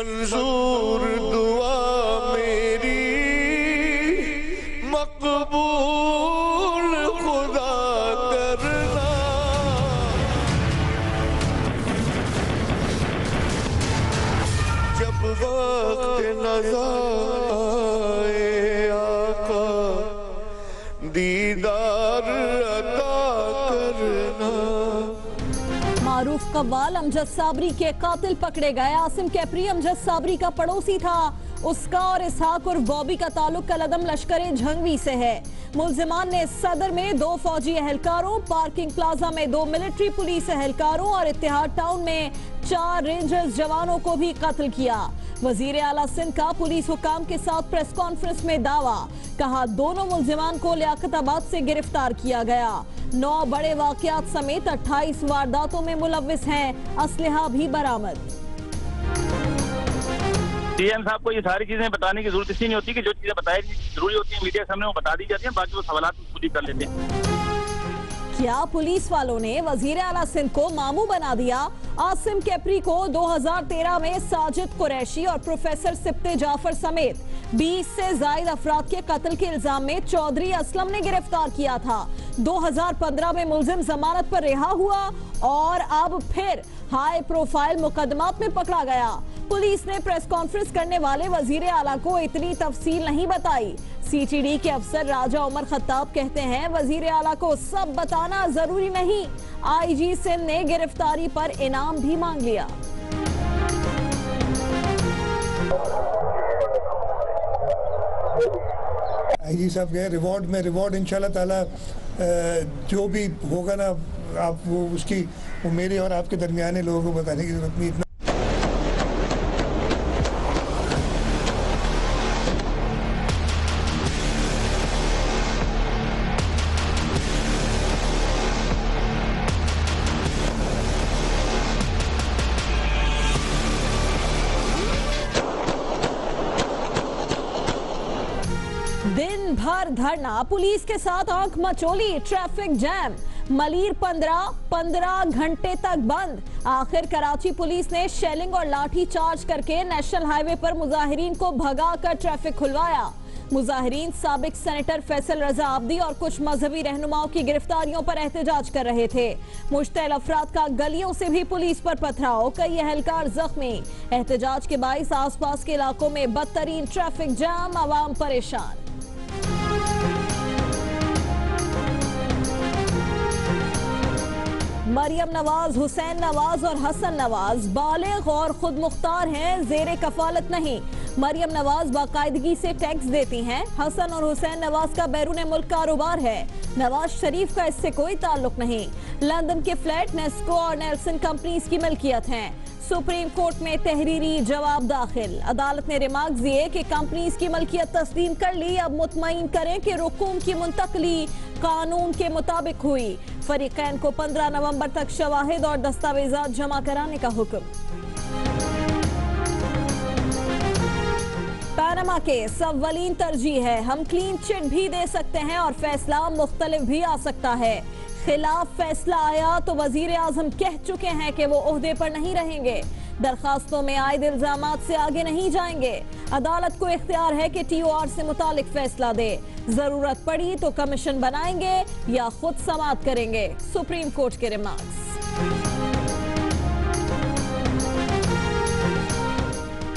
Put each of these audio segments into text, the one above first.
मंजूर दुआ मेरी मकबूल खुदा करना। जब वक्त नज़ा आए आका दीदार अता करना। मारूफ कव्वाल अमजद साबरी के कातिल पकड़े गए। आसिम कैपरी अमजद साबरी का पड़ोसी था। उसका और इसहाक और बॉबी का ताल्लुक कलदम लश्करे झंगवी से है। मुल्जिमान ने सदर में 2 फौजी एहलकारों, पार्किंग प्लाजा में 2 मिलिट्री पुलिस एहलकारों और इत्तेहाद टाउन में 4 रेंजर्स जवानों को भी कत्ल किया। वजीर आला सिंध का पुलिस हुकाम के साथ प्रेस कॉन्फ्रेंस में दावा, कहा दोनों मुल्जिमान को लियाकताबाद से गिरफ्तार किया गया। 9 बड़े वाकयात समेत 28 वारदातों में मुलव्विस हैं। असलहा भी बरामद। सीएम साहब को ये सारी चीजें बताने की जरूरत इसलिए नहीं होती कि जो चीजें बताई जरूरी होती है मीडिया के सामने वो बता दी जाती हैं, बाकी वो सवालात खुद ही कर लेते हैं। क्या पुलिस वालों ने वजीर आला सिंध को मामू बना दिया? आसिम कैपरी को 2013 में साजिद कुरैशी और प्रोफेसर सिप्ते जाफर समेत 20 से जायद अफराद के कत्ल के इल्जाम में चौधरी असलम ने गिरफ्तार किया था। 2015 में मुलजिम जमानत पर रिहा हुआ और अब फिर हाई प्रोफाइल मुकदमात में पकड़ा गया। पुलिस ने प्रेस कॉन्फ्रेंस करने वाले वजीर आला को इतनी तफसील नहीं बताई। सीटीडी के अफसर राजा उमर खत्ताब कहते हैं वजीर आला को सब बताना जरूरी नहीं। आईजी सिंध ने गिरफ्तारी पर इनाम भी मांग लिया। आईजी साहब गए रिवॉर्ड में, रिवॉर्ड इंशाल्लाह ताला जो भी होगा ना आप वो उसकी वो मेरे और आपके दरमियान लोगों को बताने की जरूरत नहीं। इतना दिन भर धरना, पुलिस के साथ आंख मचोली, ट्रैफिक जैम, मलीर 15 घंटे तक बंद। आखिर कराची पुलिस ने शेलिंग और लाठी चार्ज करके नेशनल हाईवे पर मुजाहिरीन को भगाकर ट्रैफिक खुलवाया। मुजाहिरीन साबिक सेनेटर फैसल रजा आब्दी और कुछ मजहबी रहनुमाओं की गिरफ्तारियों पर एहतजाज कर रहे थे। मुश्तैल अफराद का गलियों से भी पुलिस पर पथराव, कई एहलकार जख्मी। एहतजाज के बाइस आसपास के इलाकों में बदतरीन ट्रैफिक जाम, आवाम परेशान। मरियम नवाज, हुसैन नवाज और हसन नवाज बालिग और खुद मुख्तार हैं, जेरे कफालत नहीं। मरियम नवाज बाकायदगी से टैक्स देती हैं। हसन और हुसैन नवाज का बैरून मुल्क कारोबार है। नवाज शरीफ का इससे कोई ताल्लुक नहीं। लंदन के फ्लैट नेस्को और नेल्सन कंपनीज की मिल्कियत हैं। सुप्रीम कोर्ट में तहरीरी जवाब दाखिल। अदालत ने रिमार्क दिए कि कंपनीज की मलकियत तस्लीम कर ली, अब मुतमईन करें कि रुकूम की मुंतकली कानून के मुताबिक हुई। फरीकैन को 15 नवंबर तक शवाहिद और दस्तावेजात जमा कराने का हुक्म। पनामा केस अव्वलीन तरजीह है, हम क्लीन चिट भी दे सकते हैं और फैसला मुख्तलिफ भी आ सकता है। खिलाफ फैसला आया तो वजीर आजम कह चुके हैं कि वो ओहदे पर नहीं रहेंगे। दरखास्तों में आयद इल्जामात से आगे नहीं जाएंगे। अदालत को इख्तियार है कि TOR से मुतालिक फैसला दे। जरूरत पड़ी तो कमीशन बनाएंगे या खुद समाअत करेंगे। सुप्रीम कोर्ट के रिमार्क्स।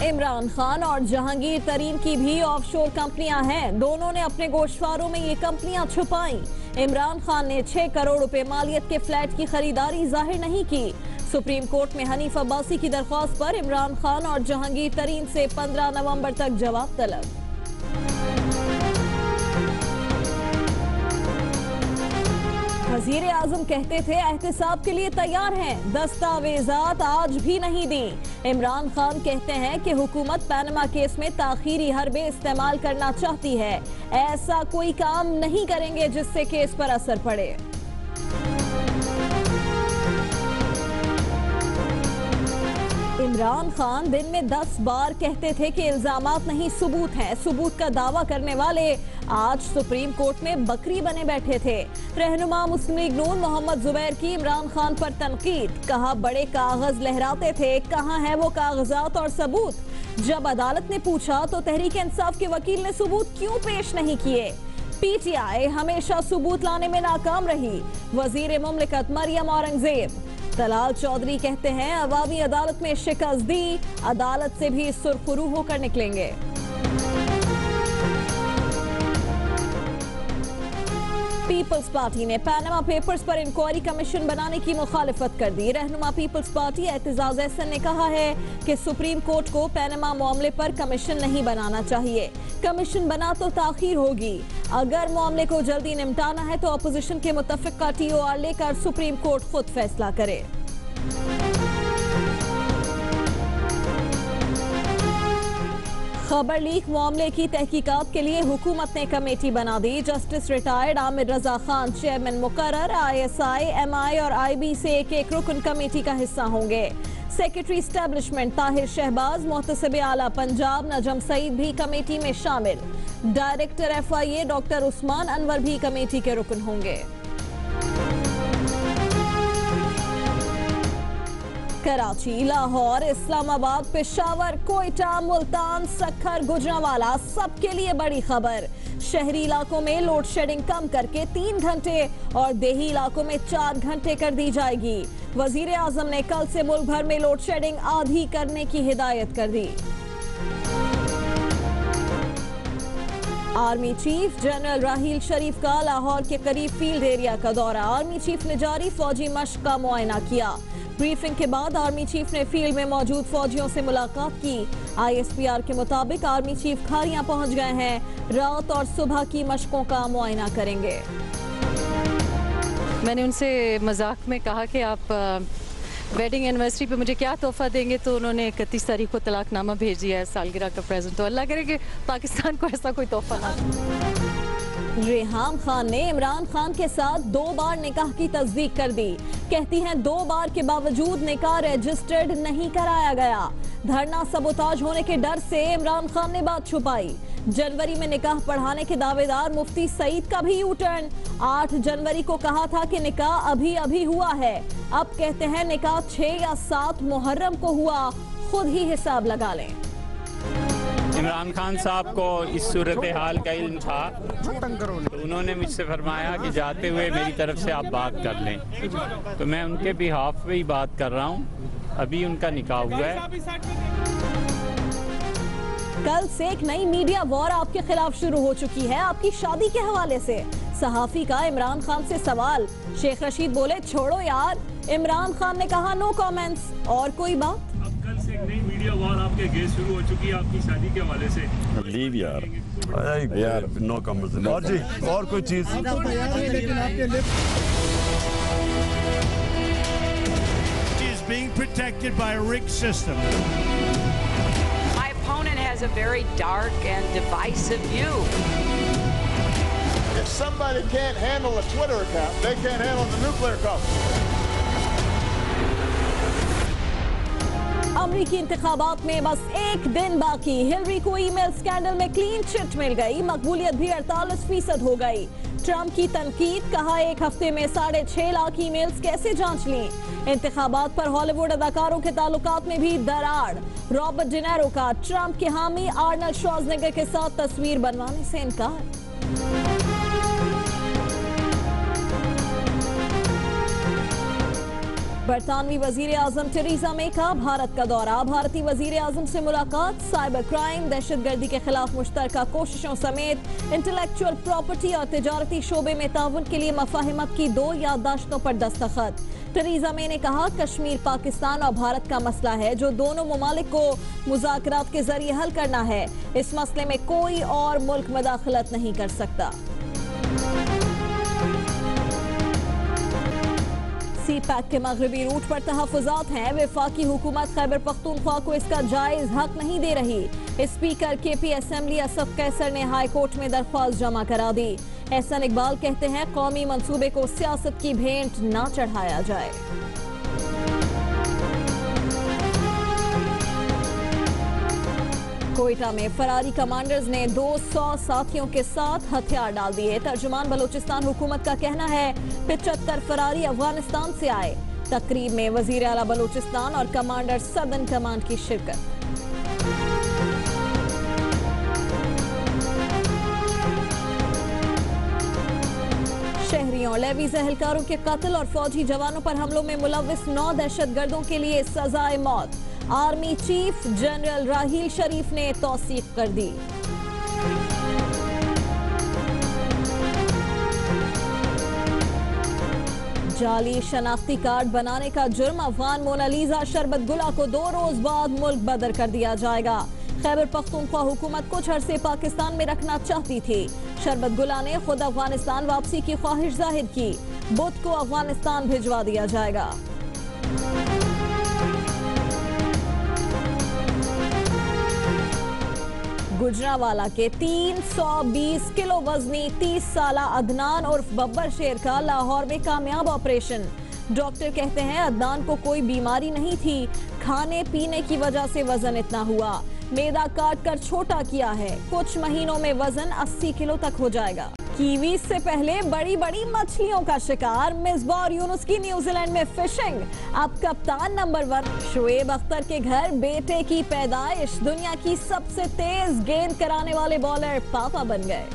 इमरान खान और जहांगीर तरीन की भी ऑफशोर कंपनियां हैं। दोनों ने अपने गोशवारों में ये कंपनियां छुपाई। इमरान खान ने 6 करोड़ रुपए मालियत के फ्लैट की खरीदारी जाहिर नहीं की। सुप्रीम कोर्ट में हनीफ अब्बासी की दरख्वास्त पर इमरान खान और जहांगीर तरीन से 15 नवंबर तक जवाब तलब। वजीर आजम कहते थे एहतिसाब के लिए तैयार हैं, दस्तावेजात आज भी नहीं दी। इमरान खान कहते हैं कि हुकूमत पनामा केस में ताखीरी हरबे इस्तेमाल करना चाहती है। ऐसा कोई काम नहीं करेंगे जिससे केस पर असर पड़े। इमरान खान दिन में 10 बार कहते थे कि इल्जामात नहीं सबूत हैं। सबूत का दावा करने वाले आज सुप्रीम कोर्ट में बकरी बने बैठे थे। रहनुमा मुस्लिम लीग नून मोहम्मद जुबैर की इमरान खान पर तनकीद, कहा बड़े कागज लहराते थे, कहाँ है वो कागजात और सबूत। जब अदालत ने पूछा तो तहरीक इंसाफ के वकील ने सबूत क्यों पेश नहीं किए। पीटीआई हमेशा सबूत लाने में नाकाम रही। वजीर मुमलिकत मरियम औरंगजेब। तलाल चौधरी कहते हैं अवामी अदालत में शिकस्त दी, अदालत से भी सुरखरू होकर निकलेंगे। पीपल्स पार्टी ने पैनामा पेपर्स पर इंक्वायरी कमीशन बनाने की मुखालिफत कर दी। रहनुमा पीपल्स पार्टी एतजाज एहसन ने कहा है कि सुप्रीम कोर्ट को पैनामा मामले पर कमीशन नहीं बनाना चाहिए। कमीशन बना तो ताखीर होगी। अगर मामले को जल्दी निपटाना है तो अपोजिशन के मुतफ़िका TOR लेकर सुप्रीम कोर्ट खुद फैसला करे। खबर लीक मामले की तहकीकात के लिए हुकूमत ने कमेटी बना दी। Justice retired Aamir Raza Khan chairman मुकर्रर। ISI, MI और IB से एक रुकन कमेटी का हिस्सा होंगे। सेक्रेटरी एस्टेब्लिशमेंट ताहिर शहबाज, मोहतसिब आला पंजाब नजम सईद भी कमेटी में शामिल। Director FIA doctor Usman Anwar भी कमेटी के रुकन होंगे। कराची, लाहौर, इस्लामाबाद, पेशावर, कोयटा, मुल्तान, सक्खर, गुजरांवाला सबके लिए बड़ी खबर। शहरी इलाकों में लोड शेडिंग कम करके 3 घंटे और देही इलाकों में 4 घंटे कर दी जाएगी। वजीर आजम ने कल से मुल्क भर में लोड शेडिंग आधी करने की हिदायत कर दी। आर्मी चीफ जनरल राहील शरीफ का लाहौर के करीब फील्ड एरिया का दौरा। आर्मी चीफ ने जारी फौजी मश्क का मुआयना किया। ब्रीफिंग के बाद आर्मी चीफ ने फील्ड में मौजूद फौजियों से मुलाकात की। ISPR के मुताबिक आर्मी चीफ खारियां पहुंच गए हैं। रात और सुबह की मशकों का मुआयना करेंगे। मैंने उनसे मजाक में कहा कि आप वेडिंग एनिवर्सरी पे मुझे क्या तोहफा देंगे, तो उन्होंने 31 तारीख को तलाकनामा भेज दिया है, सालगिरह का प्रेजेंट। तो अल्लाह करे कि पाकिस्तान को ऐसा कोई तोहफा ना। रेहाम खान ने इमरान खान के साथ 2 बार निकाह की तस्दीक कर दी। कहती हैं 2 बार के बावजूद निकाह रजिस्टर्ड नहीं कराया गया। धरना सबोताज होने के डर से इमरान खान ने बात छुपाई। जनवरी में निकाह पढ़ाने के दावेदार मुफ्ती सईद का भी यूटर्न। 8 जनवरी को कहा था कि निकाह अभी अभी हुआ है, अब कहते हैं निकाह 6 या 7 मुहर्रम को हुआ। खुद ही हिसाब लगा लें। इमरान खान साहब को इस सूरत हाल का इल्म था, तो उन्होंने मुझसे फरमाया कि जाते हुए मेरी तरफ से आप बात कर लें, तो मैं उनके बिहाफ पे ही बात कर रहा हूँ। अभी उनका निकाह हुआ है। कल से एक नई मीडिया वॉर आपके खिलाफ शुरू हो चुकी है, आपकी शादी के हवाले से। सहाफी का इमरान खान से सवाल। शेख रशीद बोले छोड़ो यार। इमरान खान ने कहा नो कमेंट्स। और कोई बात? कल से एक नई मीडिया वॉर आपके अगेंस्ट शुरू हो चुकी है आपकी शादी के हवाले से। लीव यार नो कमेंट्स। और जी और कोई चीज? Being protected by a rigged system. My opponent has a very dark and divisive view. If somebody can't handle a Twitter account, they can't handle the nuclear cover. अमरीकी इंतखाबात में बस 1 दिन बाकी। हिलरी को ईमेल स्कैंडल में clean chit मिल गई। मकबूलियत भी 48% हो गई। ट्रंप की तनकीद, कहा 1 हफ्ते में 6.5 लाख ईमेल्स कैसे जांच ली। इंतखाबात पर हॉलीवुड अदाकारों के ताल्लुकात में भी दरार। रॉबर्ट डिनेरो का ट्रंप के हामी आर्नल्ड श्वार्ज़नेगर के साथ तस्वीर बनवाने से इनकार। बरतानवी वजीर आजम टेरेसा मे का भारत का दौरा। भारतीय वजीर आजम से मुलाकात। साइबर क्राइम, दहशतगर्दी के खिलाफ मुश्तरका कोशिशों समेत इंटेलेक्चुअल प्रॉपर्टी और तिजारती शोबे में ताउन के लिए मफाहिमत की 2 याददाश्तों पर दस्तखत। टेरेसा मे ने कहा कश्मीर पाकिस्तान और भारत का मसला है जो दोनों ममालिक को मुज़ाकरात के जरिए हल करना है। इस मसले में कोई और मुल्क मदाखलत नहीं कर सकता। CPAC के मगरबी रूट पर तहफ़्फ़ुज़ात हैं। वफाकी हुकूमत खैबर पख्तूनख्वा को इसका जायज़ हक नहीं दे रही। स्पीकर KP असेंबली असफ कैसर ने हाई कोर्ट में दरख्वास्त जमा करा दी। एहसन इकबाल कहते हैं कौमी मंसूबे को सियासत की भेंट ना चढ़ाया जाए। कोयटा में फरारी कमांडर्स ने 200 साथियों के साथ हथियार डाल दिए। तर्जुमान बलूचिस्तान हुकूमत का कहना है 75 फरारी अफगानिस्तान से आए। तकरीब में वजीर आला बलूचिस्तान और कमांडर सदर्न कमांड की शिरकत। शहरियों लेवीज एहलकारों के कत्ल और फौजी जवानों पर हमलों में मुलव्विस 9 दहशतगर्दों के लिए सजाए मौत। आर्मी चीफ जनरल राहील शरीफ ने तौसीक कर दी। जाली शनाख्ती कार्ड बनाने का जुर्म अफगान मोनालीजा शरबत गुला को 2 रोज बाद मुल्क बदर कर दिया जाएगा। खैबर पख्तूनख्वा हुकूमत कुछ अरसे पाकिस्तान में रखना चाहती थी। शरबत गुला ने खुद अफगानिस्तान वापसी की ख्वाहिश जाहिर की। बुध को अफगानिस्तान भिजवा दिया जाएगा। गुजरावाला के 320 किलो वजनी 30 साला अदनान उर्फ बब्बर शेर का लाहौर में कामयाब ऑपरेशन। डॉक्टर कहते हैं अदनान को कोई बीमारी नहीं थी, खाने पीने की वजह से वजन इतना हुआ। मैदा काट कर छोटा किया है, कुछ महीनों में वजन 80 किलो तक हो जाएगा। कीवी से पहले बड़ी बड़ी मछलियों का शिकार, मिसबाह और यूनुस की न्यूजीलैंड में फिशिंग। अब कप्तान नंबर 1 शोएब अख्तर के घर बेटे की पैदाइश। दुनिया की सबसे तेज गेंद कराने वाले बॉलर पापा बन गए।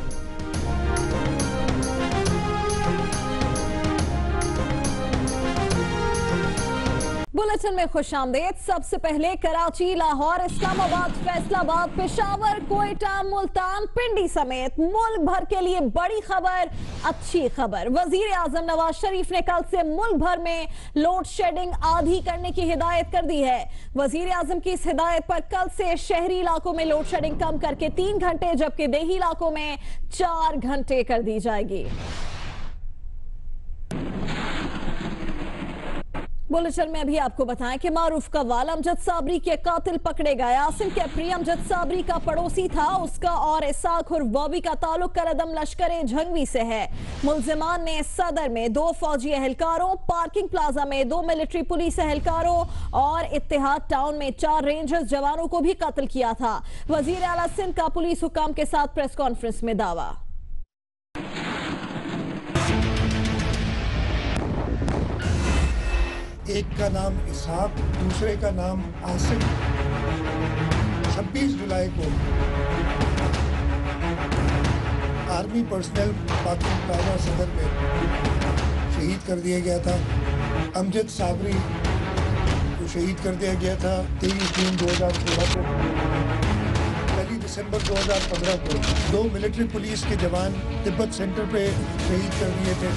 बुलेटिन में खुशामदीद। सबसे पहले कराची, लाहौर, इस्लामाबाद, फैसलाबाद, पेशावर, कोयटा, मुल्तान, पिंडी समेत मुल्क भर के लिए बड़ी खबर, अच्छी खबर। वजीर आजम नवाज शरीफ ने कल से मुल्क भर में लोड शेडिंग आधी करने की हिदायत कर दी है। वजीर आजम की इस हिदायत पर कल से शहरी इलाकों में लोड शेडिंग कम करके 3 घंटे जबकि देही इलाकों में 4 घंटे कर दी जाएगी। बुलेटिन में अभी आपको बताएं कि मारूफ कव्वाल अमजद साबरी के कातिल पकड़े गए। आसिम कैपरी अमजद साबरी का पड़ोसी था। उसका और इसाक उर्फ बॉबी का ताल्लुक करदम लश्कर झंगवी से है। मुल्जिमान ने सदर में 2 फौजी एहलकारों, पार्किंग प्लाजा में 2 मिलिट्री पुलिस एहलकारों और इत्तेहाद टाउन में 4 रेंजर्स जवानों को भी कत्ल किया था। वजीर आला सिंध का पुलिस हुकाम के साथ प्रेस कॉन्फ्रेंस में दावा। एक का नाम इसहाक, दूसरे का नाम आसिम 26 जुलाई को आर्मी पर्सनल पार्किंग प्लाजा सदर में शहीद कर दिया गया था। अमजद साबरी को शहीद कर दिया गया था 23 जून 2016 को। 1 दिसंबर 2015 को 2 मिलिट्री पुलिस के जवान तिब्बत सेंटर पे शहीद कर दिए थे।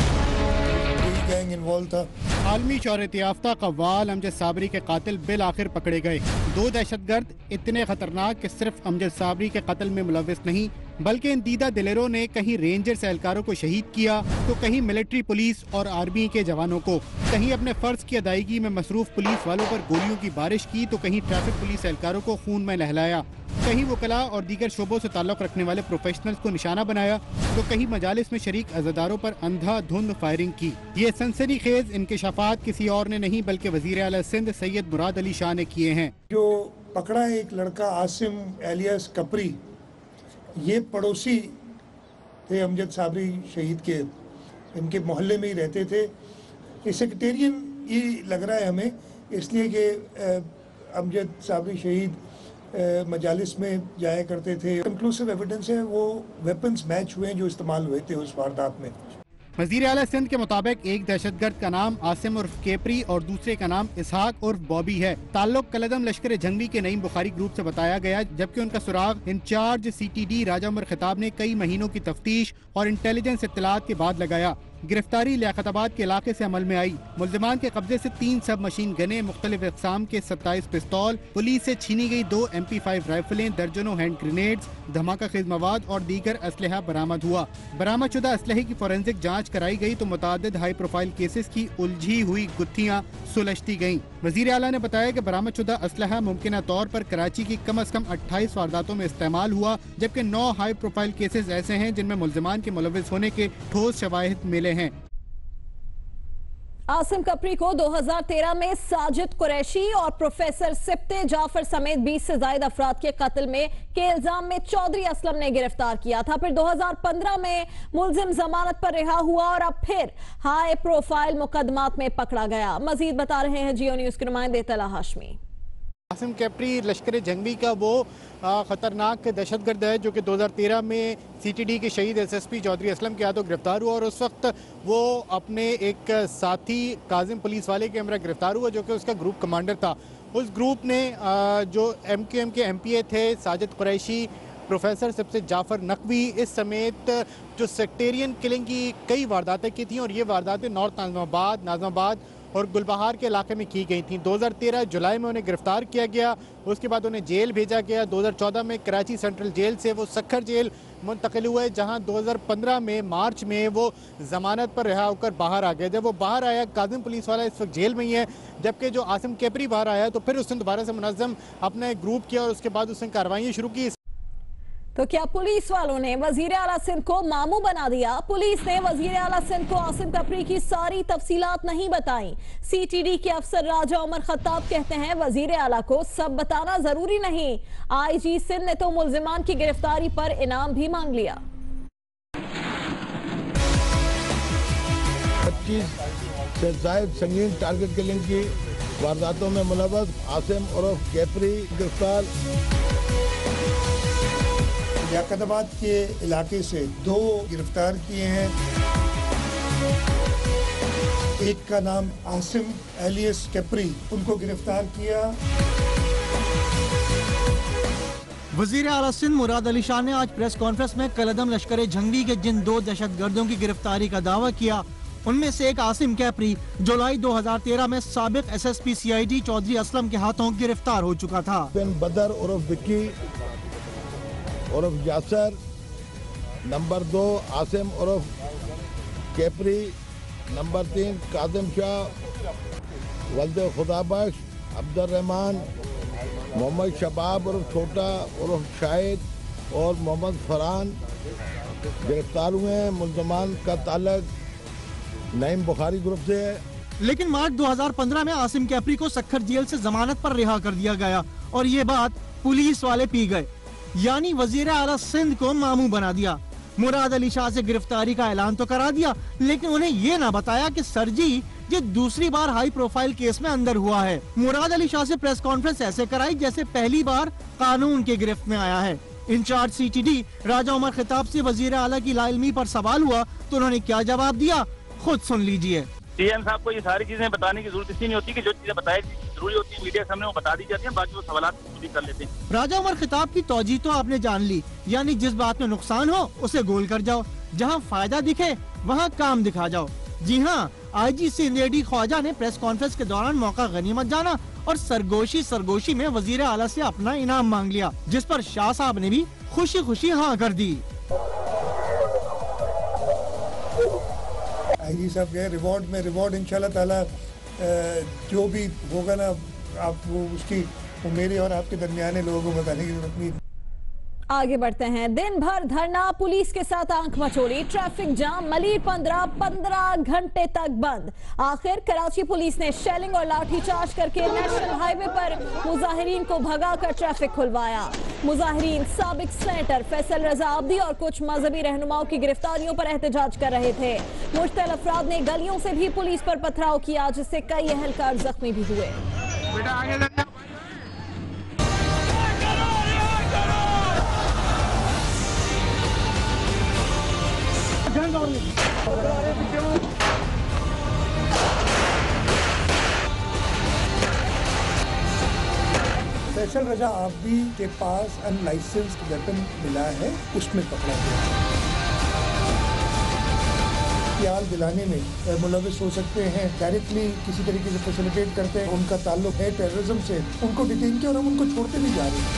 गैंग इन्वॉल्व था। आलमी शोहरत याफ्ता कव्वाल अमजद साबरी के कातिल बिल आखिर पकड़े गए। 2 दहशतगर्द इतने खतरनाक कि सिर्फ अमजद साबरी के कत्ल में मुलव्विस नहीं बल्कि इन दीदा दिलेरों ने कहीं रेंजर्स एहलकारों को शहीद किया तो कहीं मिलिट्री पुलिस और आर्मी के जवानों को, कहीं अपने फर्ज की अदायगी में मसरूफ पुलिस वालों पर गोलियों की बारिश की तो कहीं ट्रैफिक पुलिस एहलकारों को खून में नहलाया, कहीं वकला और दीगर शोबों से ताल्लुक रखने वाले प्रोफेशनल्स को निशाना बनाया तो कहीं मजालिस में शरीक अज़ादारों पर अंधाधुंध फायरिंग की। ये सनसनीखेज इंकशाफात किसी और ने नहीं बल्कि वजीर आला सिंध सैयद मुराद अली शाह ने किए हैं। जो पकड़ा है एक लड़का आसिम एलियास कपरी, ये पड़ोसी थे अमजद साबरी शहीद के, इनके मोहल्ले में ही रहते थे। ये सेक्रेटेरियन ही लग रहा है हमें, इसलिए कि अमजद साबरी शहीद मजालिस में जाया करते थे। कंक्लूसिव एविडेंस है वो वेपन्स मैच हुए जो इस्तेमाल हुए थे उस वारदात में। वजीर आला सिंध के मुताबिक एक दहशतगर्द का नाम आसिम उर्फ केपरी और दूसरे का नाम इसहाक उर्फ बॉबी है। ताल्लुक कलदम लश्कर झंगवी के नईम बुखारी ग्रुप से बताया गया, जबकि उनका सुराग इंचार्ज CTD राजा उमर खिताब ने कई महीनों की तफ्तीश और इंटेलिजेंस इत्तलात के बाद लगाया। गिरफ्तारी लियाकताबाद के इलाके से अमल में आई। मुल्जिमान के कब्जे से 3 सब मशीन गने, मुख्तलिफ इक़साम के 27 पिस्तौल, पुलिस से छीनी गई 2 MP5 राइफलें, दर्जनों हैंड ग्रेनेड्स, धमाका खेज मवाद और दीगर असलहा बरामद हुआ। बरामद शुदा असलहे की फोरेंसिक जाँच कराई गई तो मुतादिद हाई प्रोफाइल केसेस की उलझी हुई गुत्थियाँ सुलझती गयी। वजीर आला ने बताया कि बरामद शुदा असलहा मुमकिन तौर पर कराची की कम अज कम 28 वारदातों में इस्तेमाल हुआ, जबकि 9 हाई प्रोफाइल केसेस ऐसे हैं जिनमें मुल्जिमान के मुलव्विस होने के ठोस शवाहिद मिले हैं। आसिम कपरी को 2013 में साजिद कुरैशी और प्रोफेसर सिप्ते जाफर समेत 20 से ज्यादा अफराद के कत्ल में के इल्जाम में चौधरी असलम ने गिरफ्तार किया था। फिर 2015 में मुलजिम जमानत पर रिहा हुआ और अब फिर हाई प्रोफाइल मुकदमात में पकड़ा गया। मजीद बता रहे हैं जियो न्यूज के नुमाइंदे तला हाशमी। आसिम कैपरी लश्कर जंगवी का वो ख़तरनाक दहशतगर्द है जो कि 2013 में CTD के शहीद SSP चौधरी असलम के हाथों गिरफ्तार हुआ और उस वक्त वो अपने एक साथी काजिम पुलिस वाले के हमरा गिरफ्तार हुआ जो कि उसका ग्रुप कमांडर था। उस ग्रुप ने जो MQM के MPA थे साजिद कुरैशी, प्रोफेसर सबसे जाफ़र नकवी इस समेत जो सेक्टेरियन किलिंग की कई वारदातें की थी और ये वारदातें नॉर्थ नाज़िमाबाद और गुलबहार के इलाके में की गई थी। 2013 जुलाई में उन्हें गिरफ्तार किया गया, उसके बाद उन्हें जेल भेजा गया। 2014 में कराची सेंट्रल जेल से वो सक्खर जेल मुंतकिल हुए जहां 2015 में मार्च में वो जमानत पर रिहा होकर बाहर आ गए। जब वो बाहर आया, काजिम पुलिस वाला इस वक्त जेल में ही है, जबकि जो आसिम कैपरी बाहर आया तो फिर उसने दोबारा से मुनज़्ज़म अपना एक ग्रुप किया और उसके बाद उसने कार्रवाई शुरू की। तो क्या पुलिस वालों ने वजीर आला सिंध को मामू बना दिया? पुलिस ने वजीर आला सिंध को आसिम कैपरी की सारी तफसीलात नहीं बताई। CTD के अफसर राजा उमर खत्ताब कहते हैं वजीर आला को सब बताना जरूरी नहीं। IG सिंध ने तो मुल्जिमान की गिरफ्तारी पर इनाम भी मांग लिया। 25 से ज्यादा संगीन टारगेट किलिंग की वारदातों में मुलव्वस आसिम उर्फ कैपरी गिरफ्तार। याकदाबाद के इलाके से 2 गिरफ्तार किए हैं। एक का नाम आसिम एलियस कैपरी, उनको गिरफ्तार किया। वजीर आला सिंध मुराद अली शाह ने आज प्रेस कॉन्फ्रेंस में कलदम लश्कर जंगवी के जिन 2 दहशतगर्दों की गिरफ्तारी का दावा किया उनमें से एक आसिम कैपरी जुलाई 2013 में साबिक SSP CID चौधरी असलम के हाथों गिरफ्तार हो चुका था। बदर उर्फ विक्की उर्फ यासर, नंबर 2 आसिम उर्फ कैपरी, नंबर 3 काजिम शाह, वल्द खुदाबख्श, अब्दुल रहमान, मोहम्मद शबाब उर्फ छोटा उर्फ शाहिद और मोहम्मद फरहान गिरफ्तार हुए हैं। मुल्ज़मान का ताल्लुक नईम बुखारी ग्रुप से है। लेकिन मार्च 2015 में आसिम कैपरी को सक्खर जेल से जमानत पर रिहा कर दिया गया और ये बात पुलिस वाले पी गए, यानी वजीर आला सिंध को मामू बना दिया। मुराद अली शाह से गिरफ्तारी का ऐलान तो करा दिया, लेकिन उन्हें ये ना बताया कि सर जी ये दूसरी बार हाई प्रोफाइल केस में अंदर हुआ है। मुराद अली शाह से प्रेस कॉन्फ्रेंस ऐसे कराई जैसे पहली बार कानून के गिरफ्त में आया है। इंचार्ज CTD राजा उमर खत्ताब से वजीर आला की लाइल्मी पर सवाल हुआ तो उन्होंने क्या जवाब दिया, खुद सुन लीजिए। CM साहब को ये सारी चीजें बताने की जरूरत इसलिए नहीं होती कि जो चीजें बताई जरूरी होती है मीडिया के सामने वो बता दी जाती है, बाकी वो सवालात पूरी कर लेते हैं। राजा उमर खिताब की तौजीह तो आपने जान ली, यानी जिस बात में नुकसान हो उसे गोल कर जाओ, जहां फायदा दिखे वहां काम दिखा जाओ। जी हाँ, IG सिंध AD ख्वाजा ने प्रेस कॉन्फ्रेंस के दौरान मौका गनीमत जाना और सरगोशी में वजीर आला से अपना इनाम मांग लिया, जिस पर शाह साहब ने भी खुशी खुशी हाँ कर दी। IG साहब कहे रिवॉर्ड इंशाल्लाह ताला जो भी होगा ना, आप वो उसकी वो मेरे और आपके दरमियाने लोगों को बताने की जरूरत नहीं। आगे बढ़ते हैं। दिन भर धरना, पुलिस के साथ आंख मचोली, ट्रैफिक जाम, मलिर 15 घंटे तक बंद। आखिर कराची पुलिस ने शेलिंग और लाठीचार्ज करके नेशनल हाईवे पर मुजाहिरीन को भगाकर ट्रैफिक खुलवाया। मुजाहिरीन साबिक सेनेटर फैसल रजा आब्दी और कुछ मजहबी रहनुमाओं की गिरफ्तारियों पर एहतजाज कर रहे थे। मुश्तल अफराद ने गलियों से भी पुलिस पर पथराव किया, जिससे कई अहलकार जख्मी भी हुए। फैसल रजा आब्दी के पास अनलाइसेंस्ड वेपन मिला है, उसमें पकड़ा गया। याद दिलाने में मुलविस हो सकते हैं, डायरेक्टली किसी तरीके से फैसिलिटेट करते हैं, उनका ताल्लुक है टेररिज्म से, उनको डिटेन किया और हम उनको छोड़ते भी जा रहे हैं।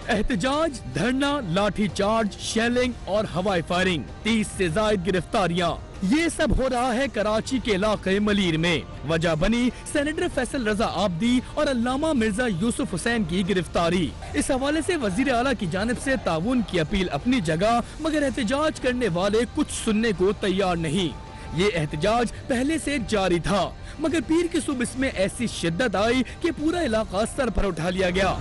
एहतजाज, धरना, लाठीचार्ज, शेलिंग और हवाई फायरिंग, 30 से ज्यादा गिरफ्तारियां, ये सब हो रहा है कराची के इलाके मलीर में। वजह बनी सेनेटर फैसल रजा आब्दी और अल्लामा मिर्जा यूसुफ हुसैन की गिरफ्तारी। इस हवाले से वजीर आला की जानिब से ताउन की अपील अपनी जगह, मगर एहतजाज करने वाले कुछ सुनने को तैयार नहीं। ये एहतजाज पहले से जारी था, मगर पीर की सुबह इसमें ऐसी शिद्दत आई कि पूरा इलाका सर पर उठा लिया गया।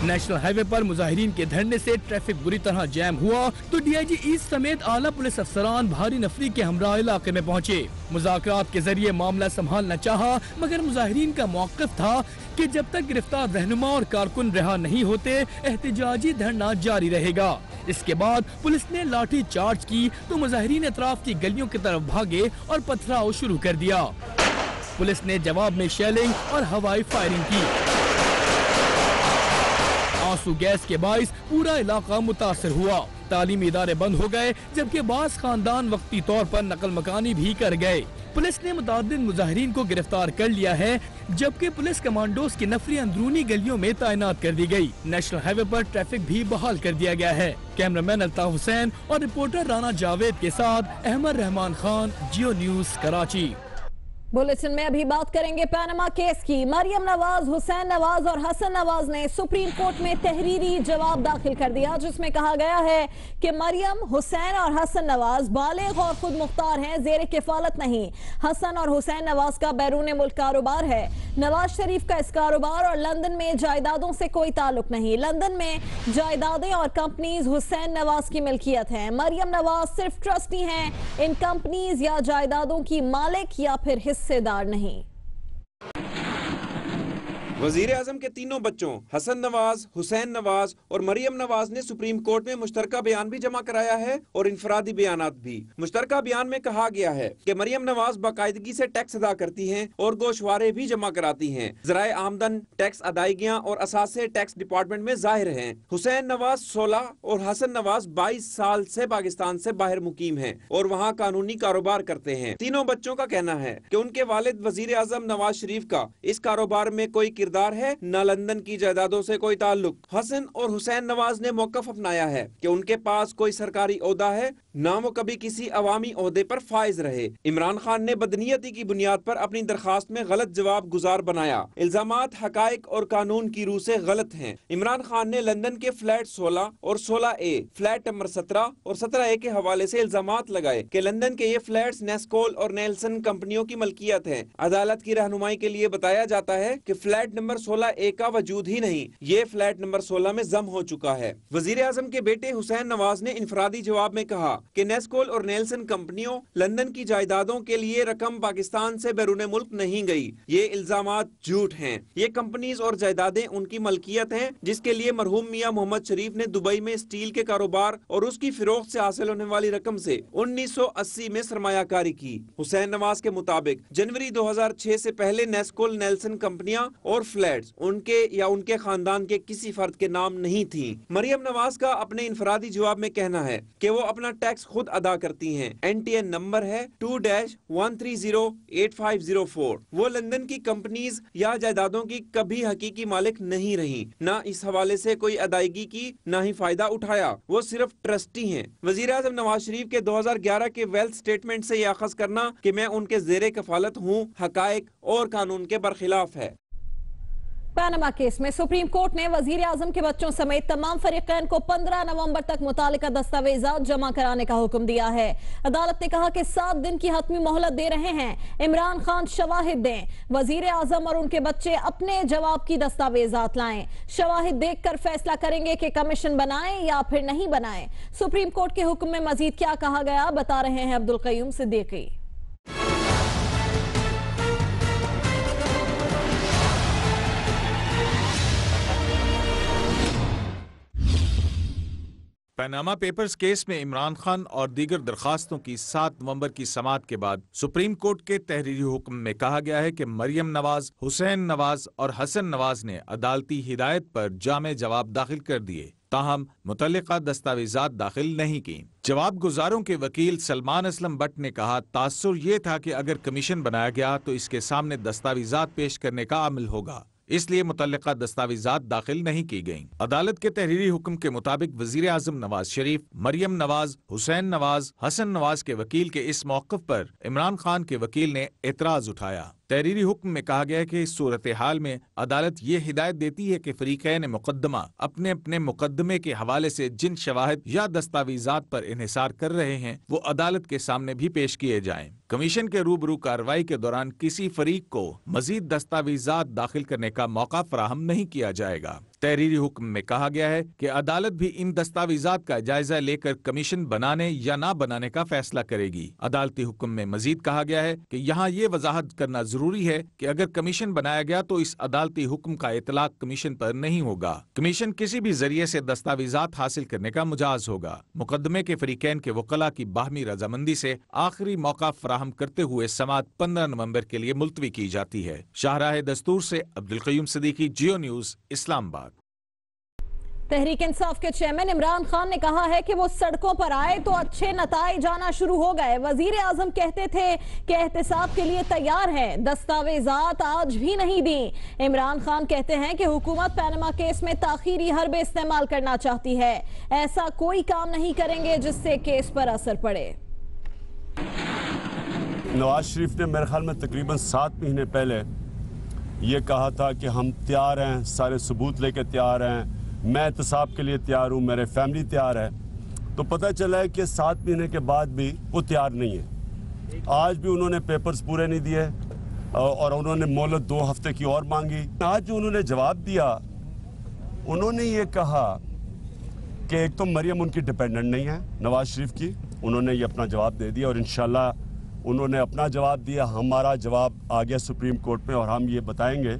नेशनल हाईवे पर मुजाहिरीन के धरने से ट्रैफिक बुरी तरह जैम हुआ तो डीआईजी ईस्ट समेत आला पुलिस अफसरान भारी नफरी के हमरा इलाके में पहुँचे। मुज़ाकरात के जरिए मामला संभालना चाहा, मगर मुजाहिरीन का मौक़िफ़ था कि जब तक गिरफ्तार रहनुमा और कारकुन रिहा नहीं होते एहतजाजी धरना जारी रहेगा। इसके बाद पुलिस ने लाठी चार्ज की तो मुजाहिरीन अतराफ की गलियों की तरफ भागे और पथराव शुरू कर दिया। पुलिस ने जवाब में शेलिंग और हवाई फायरिंग की। आंसू गैस के बाइस पूरा इलाका मुतासर हुआ। तालीमी इदारे बंद हो गए जबकि बास खानदान वक्ती तौर पर नकल मकानी भी कर गए। पुलिस ने मुतादिद मुजाहिरीन को गिरफ्तार कर लिया है जबकि पुलिस कमांडोज की नफरी अंदरूनी गलियों में तैनात कर दी गई। नेशनल हाईवे पर ट्रैफिक भी बहाल कर दिया गया है। कैमरामैन अल्ताफ हुसैन और रिपोर्टर राना जावेद के साथ अहमद रहमान खान, जियो न्यूज, कराची। बुलेटिन में अभी बात करेंगे पनामा केस की। मरियम नवाज, हुसैन नवाज और हसन नवाज ने सुप्रीम कोर्ट में तहरीरी जवाब दाखिल कर दिया जिसमें कहा गया है कि मरियम, हुसैन और हसन नवाज बालिग और खुद मुख्तार हैं, जेर किफालत नहीं। हसन और हुसैन नवाज का बैरून मुल्क कारोबार है। नवाज शरीफ का इस कारोबार और लंदन में जायदादों से कोई ताल्लुक नहीं। लंदन में जायदादें और कंपनीज हुसैन नवाज की मिल्कियत हैं। मरियम नवाज सिर्फ ट्रस्टी हैं, इन कंपनीज या जायदादों की मालिक या फिर हिस्सेदार नहीं। वजीर आजम के तीनों बच्चों हसन नवाज, हुसैन नवाज और मरियम नवाज ने सुप्रीम कोर्ट में मुश्तरका बयान भी जमा कराया है और इनफरादी बयानात भी। मुश्तरका बयान में कहा गया है कि मरियम नवाज बाकायदगी से टैक्स अदा करती हैं और गोशवारे भी जमा कराती हैं। ज़राए आमदन, टैक्स अदायगियाँ और असासे टैक्स डिपार्टमेंट में जाहिर हैं। हुसैन नवाज 16 और हसन नवाज 22 साल से पाकिस्तान से बाहर मुकीम हैं और वहाँ कानूनी कारोबार करते हैं। तीनों बच्चों का कहना है कि उनके वालिद वजीर आजम नवाज शरीफ का इस कारोबार में कोई किरदार है, न लंदन की जायदादों से कोई ताल्लुक। हसन और हुसैन नवाज ने मौकफ अपनाया है कि उनके पास कोई सरकारी ओहदा है, न वो कभी किसी अवामी ओहदे पर फाइज रहे। इमरान खान ने बदनीयती की बुनियाद पर अपनी दरखास्त में गलत जवाब गुजार बनाया। इल्जामात हकायक और कानून की रूह से गलत हैं। इमरान खान ने लंदन के फ्लैट 16 और 16A, फ्लैट नंबर 17 और 17A के हवाले से इल्जामात लगाए कि लंदन के ये फ्लैट्स नेस्कोल और नेल्सन कंपनियों की मलकियत हैं। अदालत की रहनुमाई के लिए बताया जाता है कि फ्लैट नंबर 16A का वजूद ही नहीं, ये फ्लैट नंबर 16 में जम हो चुका है। वजीर आजम के बेटे हुसैन नवाज ने इनफरादी जवाब में कहा कि नेस्कोल और नेल्सन कंपनियों लंदन की जायदादों के लिए रकम पाकिस्तान से बैरून मुल्क नहीं गई। ये इल्जामात झूठ हैं। ये कंपनीज और जायदादें उनकी मलकियत हैं जिसके लिए मरहूम मियां मोहम्मद शरीफ ने दुबई में स्टील के कारोबार और उसकी फिरोख्त से हासिल होने वाली रकम से 1980 में सरमायाकारी की। हुसैन नवाज के मुताबिक जनवरी 2006 से पहले नेस्कोल नेल्सन कंपनियां और फ्लैट्स उनके या उनके खानदान के किसी फर्द के नाम नहीं थी। मरियम नवाज का अपने इनफरादी जवाब में कहना है कि वो अपना टैक्स खुद अदा करती हैं। NTN नंबर है 2-1308504। वो लंदन की कंपनीज या जायदादों की कभी हकीकी मालिक नहीं रही, न इस हवाले से कोई अदायगी की, न ही फायदा उठाया। वो सिर्फ ट्रस्टी हैं। वजीर आजम नवाज शरीफ के 2011 के वेल्थ स्टेटमेंट से यह अखज़ करना कि मैं उनके ज़ेरे कफालत हूँ हकायक और कानून के बरखिलाफ है। पनामा केस में सुप्रीम कोर्ट ने वजीर आजम के बच्चों समेत तमाम फरीकैन को 15 नवंबर तक मुतालिका दस्तावेजात जमा कराने का हुक्म दिया है। अदालत ने कहा कि 7 दिन की हतमी मोहलत दे रहे हैं। इमरान खान शवाहिद दें। वजीर आजम और उनके बच्चे अपने जवाब की दस्तावेजात लाएं। शवाहिद देखकर फैसला करेंगे कि कमीशन बनाएं या फिर नहीं बनाएं। सुप्रीम कोर्ट के हुक्म में मजीद क्या कहा गया, बता रहे हैं Abdul Qayyum Siddiqui. Panama papers case में इमरान खान और दीगर दरखास्तों की 7 नवंबर की समाअत के बाद सुप्रीम कोर्ट के तहरीरी हुक्म में कहा गया है कि मरियम नवाज, हुसैन नवाज और हसन नवाज ने अदालती हिदायत पर जामे जवाब दाखिल कर दिए, ताहम मुतल्लिका दस्तावेजात दाखिल नहीं की। जवाब गुजारों के वकील सलमान असलम बट ने कहा, तासुर ये था कि अगर कमीशन बनाया गया तो इसके सामने दस्तावेजात पेश करने का अमल होगा, इसलिए मुतल्लिका दस्तावेजात दाखिल नहीं की गईं। अदालत के तहरीरी हुक्म के मुताबिक वजीर आजम नवाज शरीफ, मरियम नवाज, हुसैन नवाज, हसन नवाज के वकील के इस मौक़िफ़ पर इमरान खान के वकील ने एतराज़ उठाया। तहरीरी हुक्म में कहा गया है कि इस सूरत हाल में अदालत ये हिदायत देती है कि फरीक़ैन मुक़द्दमा अपने अपने मुक़दमे के हवाले से जिन शवाहिद या दस्तावेजात पर इन्हिसार कर रहे हैं वो अदालत के सामने भी पेश किए जाएं। कमीशन के रूबरू कार्रवाई के दौरान किसी फरीक को मजीद दस्तावेजात दाखिल करने का मौका फराहम नहीं किया जाएगा। तहरीरी हुक्म में कहा गया है कि अदालत भी इन दस्तावेजात का जायजा लेकर कमीशन बनाने या ना बनाने का फैसला करेगी। अदालती हुक्म में मजीद कहा गया है कि यहाँ ये वजाहत करना जरूरी है कि अगर कमीशन बनाया गया तो इस अदालती हुक्म का इतलाक कमीशन पर नहीं होगा। कमीशन किसी भी जरिए से दस्तावेजात हासिल करने का मुजाज होगा। मुकदमे के फरीकैन के वकला की बाहमी रजामंदी से आखिरी मौका फराहम करते हुए समाअत 15 नवंबर के लिए मुलतवी की जाती है। शाहराह दस्तूर से अब्दुल क़य्यूम सिद्दीकी, जियो न्यूज़, इस्लामाबाद। तहरीक इंसाफ के चेयरमैन इमरान खान ने कहा है कि वो सड़कों पर आए तो अच्छे नताइज आना शुरू हो गए। वजीर आजम कहते थे कि एहतसाब के लिए तैयार हैं, दस्तावेजात आज भी नहीं दी। इमरान खान कहते हैं कि हुकूमत पैनमा केस में ताखीरी हरबे इस्तेमाल करना चाहती है, ऐसा कोई काम नहीं करेंगे जिससे केस पर असर पड़े। नवाज शरीफ ने मेरे ख्याल में तकरीबन 7 महीने पहले ये कहा था कि हम तैयार हैं, सारे सबूत लेके तैयार हैं, मैं एहतसाब के लिए तैयार हूँ, मेरे फैमिली तैयार है। तो पता चला है कि 7 महीने के बाद भी वो तैयार नहीं है। आज भी उन्होंने पेपर्स पूरे नहीं दिए और उन्होंने मोहलत 2 हफ्ते की और मांगी। आज जो उन्होंने जवाब दिया, उन्होंने ये कहा कि एक तो मरियम उनकी डिपेंडेंट नहीं है नवाज शरीफ की, उन्होंने ये अपना जवाब दे दिया और इंशाल्लाह उन्होंने अपना जवाब दिया, हमारा जवाब आ गया सुप्रीम कोर्ट में और हम ये बताएंगे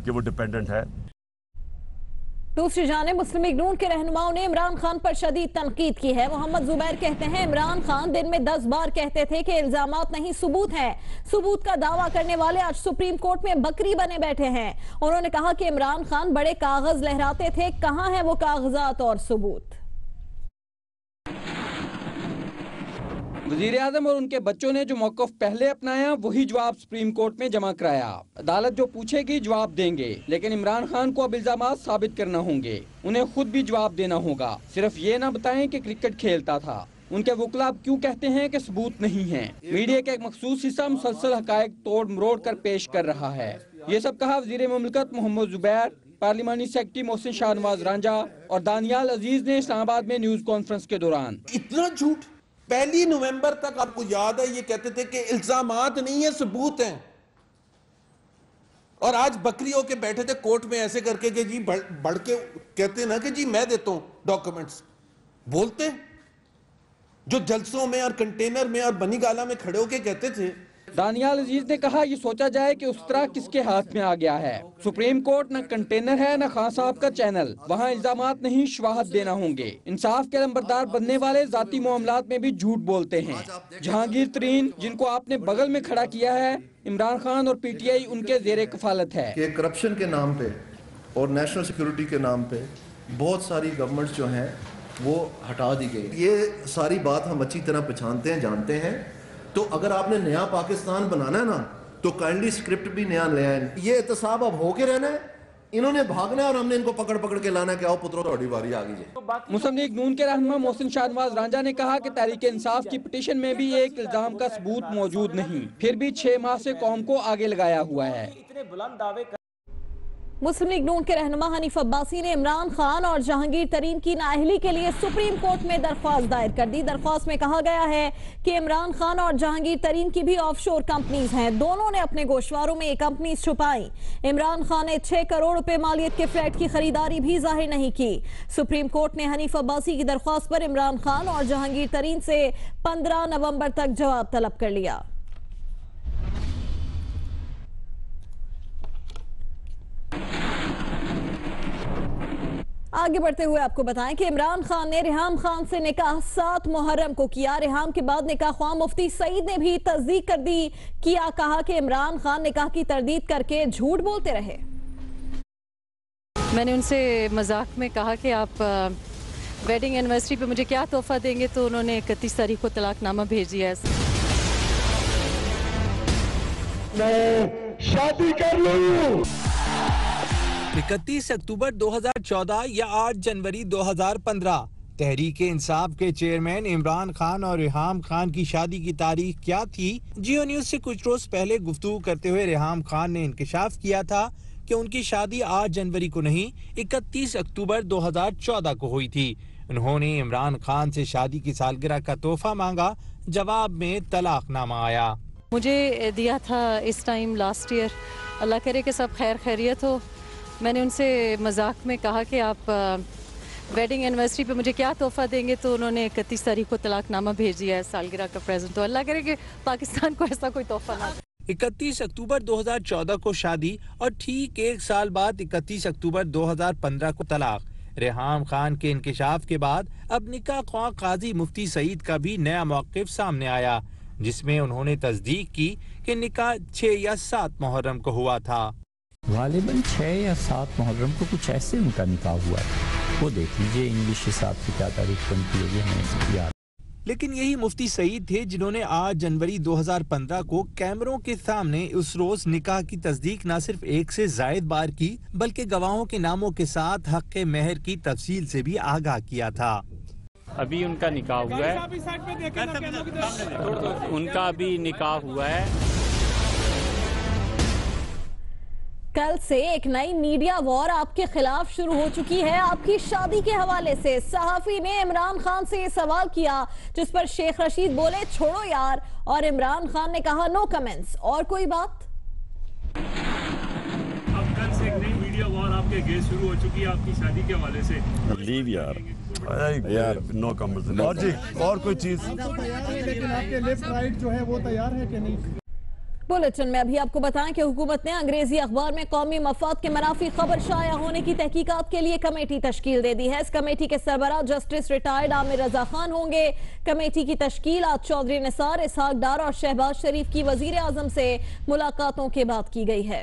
कि वो डिपेंडेंट है। दूसरी जानिब मुस्लिम लीग नून के रहनुमाओं ने इमरान खान पर शदीद तनकीद की है। मोहम्मद जुबैर कहते हैं इमरान खान दिन में 10 बार कहते थे कि इल्जामात नहीं सबूत हैं। सबूत का दावा करने वाले आज सुप्रीम कोर्ट में बकरी बने बैठे हैं। उन्होंने कहा कि इमरान खान बड़े कागज लहराते थे, कहां है वो कागजात और सबूत। वज़ीर आज़म और उनके बच्चों ने जो मौक़िफ़ पहले अपनाया वही जवाब सुप्रीम कोर्ट में जमा कराया। अदालत जो पूछेगी जवाब देंगे, लेकिन इमरान खान को अब इल्ज़ामात साबित करना होंगे, उन्हें खुद भी जवाब देना होगा। सिर्फ ये ना बताएं कि क्रिकेट खेलता था। उनके वकील अब क्यों कहते हैं कि सबूत नहीं है। मीडिया का एक मखसूस हिस्सा मुसलसल हक़ाइक़ तोड़ मरोड़ कर पेश कर रहा है। ये सब कहा वज़ीर मुमलिकत मोहम्मद जुबैर, पार्लिमानी सेक्रेटरी मोहसिन शाहनवाज रांझा और दानियाल अजीज ने इस्लामाबाद में न्यूज़ कॉन्फ्रेंस के दौरान। इतना झूठ। 1 नवंबर तक आपको याद है ये कहते थे कि इल्जामात नहीं है सबूत हैं, और आज बकरियों के बैठे थे कोर्ट में ऐसे करके कि जी बढ़ के कहते ना कि जी मैं देता हूं डॉक्यूमेंट्स, बोलते जो जलसों में और कंटेनर में और बनी गाला में खड़े होके कहते थे। दानियाल अजीज ने कहा ये सोचा जाए कि उस तरह किसके हाथ में आ गया है। सुप्रीम कोर्ट न कंटेनर है न खान साहब का चैनल, वहाँ इल्जामात नहीं शवाहद देना होंगे। इंसाफ के लंबरदार बनने वाले जाती मामलात में भी झूठ बोलते हैं। जहांगीर तरीन जिनको आपने बगल में खड़ा किया है, इमरान खान और पीटीआई उनके जेरे कफालत है कि करप्शन के नाम पे और नेशनल सिक्योरिटी के नाम पे बहुत सारी गवर्नमेंट्स जो हैं वो हटा दी गई। ये सारी बात हम अच्छी तरह पहचानते हैं, जानते हैं। तो अगर आपने नया पाकिस्तान बनाना है ना तो काइंडली स्क्रिप्ट भी नया ले आए। ये एहतसाब अब होके रहना है, इन्होंने भागना है और हमने इनको पकड़ पकड़ के लाना है कि आओ पुत्रों थोड़ी बारी आ गई। मुस्लिम लीग नून के रहनुमा मोहसिन शाहनवाज रांझा ने कहा कि तहरीक इंसाफ की पिटीशन में भी एक इल्जाम का सबूत मौजूद नहीं, फिर भी 6 माह से कौम को आगे लगाया हुआ है। मुस्लिम लीग नून के रहनुमा हनीफ अब्बासी ने इमरान खान और जहांगीर तरीन की नाअहली के लिए सुप्रीम कोर्ट में दरख्वास्त दायर कर दी। दरख्वास्त में कहा गया है कि इमरान खान और जहांगीर तरीन की भी ऑफशोर कंपनीज हैं, दोनों ने अपने गोशवारों में ये कंपनीज छुपाई। इमरान खान ने 6 करोड़ रुपए मालियत के फ्लैट की खरीदारी भी जाहिर नहीं की। सुप्रीम कोर्ट ने हनीफ अब्बासी की दरख्वास्त पर इमरान खान और जहांगीर तरीन से 15 नवंबर तक जवाब तलब कर लिया। आगे बढ़ते हुए आपको बताएं कि इमरान खान ने रेहाम खान से निकाह 7 मुहर्रम को किया। रेहाम के बाद निकाह ख्वाह मुफ्ती सईद ने भी तस्दीक कर दी। कहा कि इमरान खान निकाह की तरदीद करके झूठ बोलते रहे। मैंने उनसे मजाक में कहा कि आप वेडिंग एनिवर्सरी पे मुझे क्या तोहफा देंगे, तो उन्होंने 31 तारीख को तलाकनामा भेज दिया है। मैं शादी कर लूं। 31 अक्टूबर 2014 या 8 जनवरी 2015 तहरीक इंसाफ के चेयरमैन इमरान खान और रेहाम खान की शादी की तारीख क्या थी? जियो न्यूज से कुछ रोज पहले गुफ्तगू करते हुए रेहाम खान ने इंकशाफ किया था कि उनकी शादी 8 जनवरी को नहीं 31 अक्टूबर 2014 को हुई थी। उन्होंने इमरान खान से शादी की सालगिरह का तोहफा मांगा, जवाब में तलाकनामा आया। मुझे दिया था इस टाइम लास्ट ईयर। अल्लाह करे कि सब खैर खैरियत हो, मैंने उनसे मजाक में कहा कि आप वेडिंग एनिवर्सरी पे मुझे क्या तोहफा देंगे, तो उन्होंने 31 तारीख को तलाकनामा भेज दिया है सालगिरह का प्रेजेंट। तो अल्लाह करे कि पाकिस्तान को ऐसा कोई तोहफा ना। 31 अक्टूबर 2014 को शादी और ठीक एक साल बाद 31 अक्टूबर 2015 को तलाक। रेहाम खान के इंकिशाफ के बाद अब निकाह ख्वाह काजी मुफ्ती सईद का भी नया मौक़िफ़ सामने आया, जिसमें उन्होंने तस्दीक की कि निकाह 6 या 7 मुहर्रम को हुआ था। गालिबन 6 या 7 मुहर्रम को कुछ ऐसे उनका निकाह हुआ है, वो देख लीजिए इंग्लिश हिसाब से क्या तारीख बनती है, हमें याद। लेकिन यही मुफ्ती सईद थे जिन्होंने 8 जनवरी 2015 को कैमरों के सामने उस रोज निकाह की तस्दीक न सिर्फ 1 से ज़ायद बार की, बल्कि गवाहों के नामों के साथ हक़ मेहर की तफसील से भी आगाह किया था। अभी उनका निकाह हुआ है, उनका अभी निकाह हुआ है। कल से एक नई मीडिया वॉर आपके खिलाफ शुरू हो चुकी है। आपकी शादी के हवाले से सहाफी ने इमरान खान से ये सवाल किया, जिस पर शेख रशीद बोले छोड़ो यार, और इमरान खान ने कहा नो कमेंट्स। और कोई बात? अब कल से एक नई मीडिया वॉर आपके अगेंस्ट शुरू हो चुकी है आपकी शादी के हवाले से। लीव यार नो कमेंट्स। और जी और कोई चीज? लेकिन आपके लेफ्ट राइट जो है वो तैयार है कि नहीं? बुलेटिन में अभी आपको बताएं कि हुकूमत ने अंग्रेजी अखबार में कौमी मफाद के मनाफी खबर शाया होने की तहकीकात के लिए कमेटी तश्कील दे दी है। इस कमेटी के सरबराह जस्टिस रिटायर्ड आमिर रजा खान होंगे। कमेटी की तश्कील आज चौधरी निसार, इसहाक डार और शहबाज शरीफ की वजीर आजम से मुलाकातों के बाद की गई है।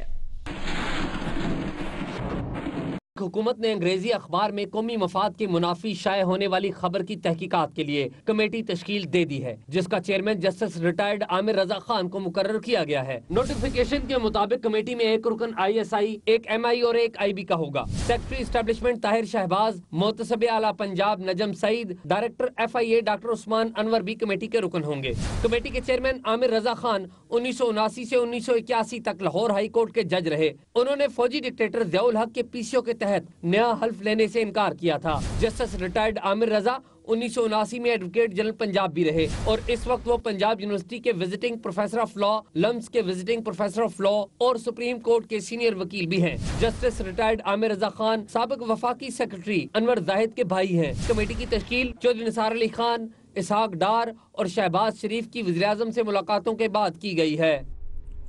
हुकूमत ने अंग्रेजी अखबार में कौमी मफाद के मुनाफी शाये होने वाली खबर की तहकीकात के लिए कमेटी तश्कील दे दी है, जिसका chairman justice retired Aamir Raza Khan को मुकर्रर किया गया है। नोटिफिकेशन के मुताबिक कमेटी में एक रुकन ISI, एक MI और एक IB का होगा। सेक्रेटरी एस्टेब्लिशमेंट ताहिर शहबाज, मोहतसब आला Punjab Najam Saeed, director FIA doctor Usman Anwar भी कमेटी के रुकन होंगे। कमेटी के चेयरमैन आमिर रजा खान 1979 से 1981 तक लाहौर हाई कोर्ट के जज रहे। उन्होंने फौजी डिक्टेटर ज़ियाउल हक के PCO के तहत नया हल्फ लेने से इनकार किया था। जस्टिस रिटायर्ड आमिर रजा 1979 में एडवोकेट जनरल पंजाब भी रहे और इस वक्त वो पंजाब यूनिवर्सिटी के visiting professor of law, LUMS के विजिटिंग प्रोफेसर ऑफ लॉ और सुप्रीम कोर्ट के सीनियर वकील भी हैं। जस्टिस रिटायर्ड आमिर रजा खान साबिक वफाकी सेक्रेटरी अनवर जाहिद के भाई हैं। कमेटी की तश्कील चौधरी निसार अली खान, इसहाक डार और शहबाज शरीफ की वज़ीर आज़म से मुलाकातों के बाद की गई है।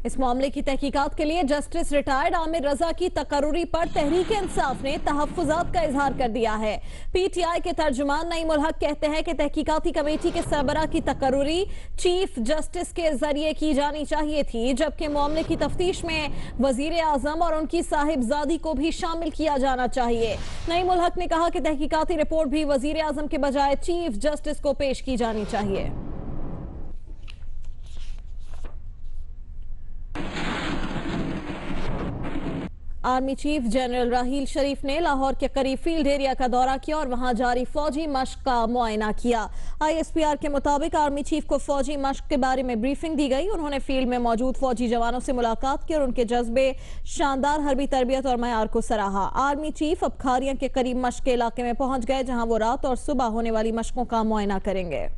इस मामले की तहकीकात के लिए जस्टिस रिटायर्ड आमिर रजा की तकर्रुरी पर तहरीक इंसाफ ने तहफ़्फ़ुज़ात का इजहार कर दिया है। PTI के तर्जुमान नईमुल हक कहते हैं कि तहकीकाती कमेटी के सरबराह की तकर्रुरी चीफ जस्टिस के जरिए की जानी चाहिए थी, जबकि मामले की तफ्तीश में वजीर आजम और उनकी साहिबजादी को भी शामिल किया जाना चाहिए। नईमुल हक ने कहा कि तहकीकाती रिपोर्ट भी वजीर आजम के बजाय चीफ जस्टिस को पेश की जानी चाहिए। आर्मी चीफ जनरल राहील शरीफ ने लाहौर के करीब फील्ड एरिया का दौरा किया और वहां जारी फौजी मश्क का मुआयना किया। ISPR के मुताबिक आर्मी चीफ को फौजी मश्क के बारे में ब्रीफिंग दी गई। उन्होंने फील्ड में मौजूद फौजी जवानों से मुलाकात की और उनके जज्बे, शानदार हरबी तरबियत और मयार को सराहा। आर्मी चीफ अब खारियां के करीब मश्क के इलाके में पहुंच गए, जहां वो रात और सुबह होने वाली मश्कों का मुआयना करेंगे।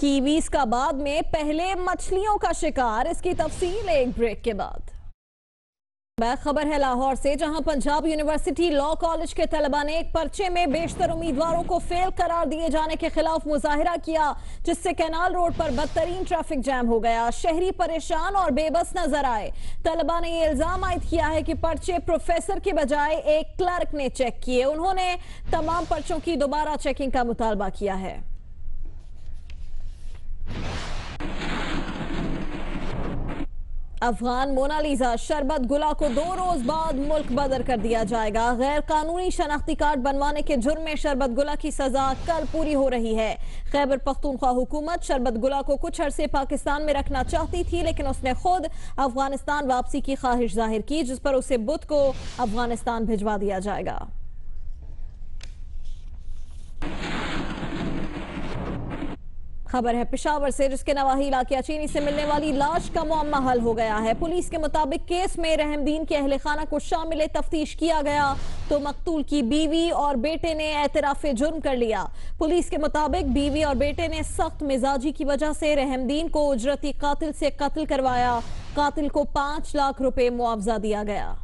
कीवीज का बाद में पहले मछलियों का शिकार, इसकी तफसील एक ब्रेक के बाद। खबर है लाहौर से, जहां पंजाब यूनिवर्सिटी लॉ कॉलेज के तलबा ने एक पर्चे में बेशतर उम्मीदवारों को फेल करार दिए जाने के खिलाफ मुजाहिरा किया, जिससे कैनाल रोड पर बदतरीन ट्रैफिक जैम हो गया। शहरी परेशान और बेबस नजर आए। तलबा ने यह इल्जाम आयद किया है कि पर्चे प्रोफेसर के बजाय एक क्लर्क ने चेक किए। उन्होंने तमाम पर्चों की दोबारा चेकिंग का मुतालबा किया है। अफगान मोनालिजा शरबत गुला को 2 रोज बाद मुल्क बदर कर दिया जाएगा। गैर कानूनी शनाख्ती कार्ड बनवाने के जुर्म में शरबत गुला की सजा कल पूरी हो रही है। खैबर पख्तूनख्वा हुकूमत शरबत गुला को कुछ अरसे पाकिस्तान में रखना चाहती थी, लेकिन उसने खुद अफगानिस्तान वापसी की ख्वाहिश जाहिर की, जिस पर उसे बुध को अफगानिस्तान भिजवा दिया जाएगा। खबर है पेशावर से, जिसके नवाही इलाके चीनी से मिलने वाली लाश का मुअम्मा हल हो गया है। पुलिस के मुताबिक केस में रहमदीन के अहले खाना को शामिल तफ्तीश किया गया तो मकतूल की बीवी और बेटे ने एतराफ़े जुर्म कर लिया। पुलिस के मुताबिक बीवी और बेटे ने सख्त मिजाजी की वजह से रहमदीन को उजरती कातिल से कत्ल करवाया। कातिल को 5 लाख रुपए मुआवजा दिया गया।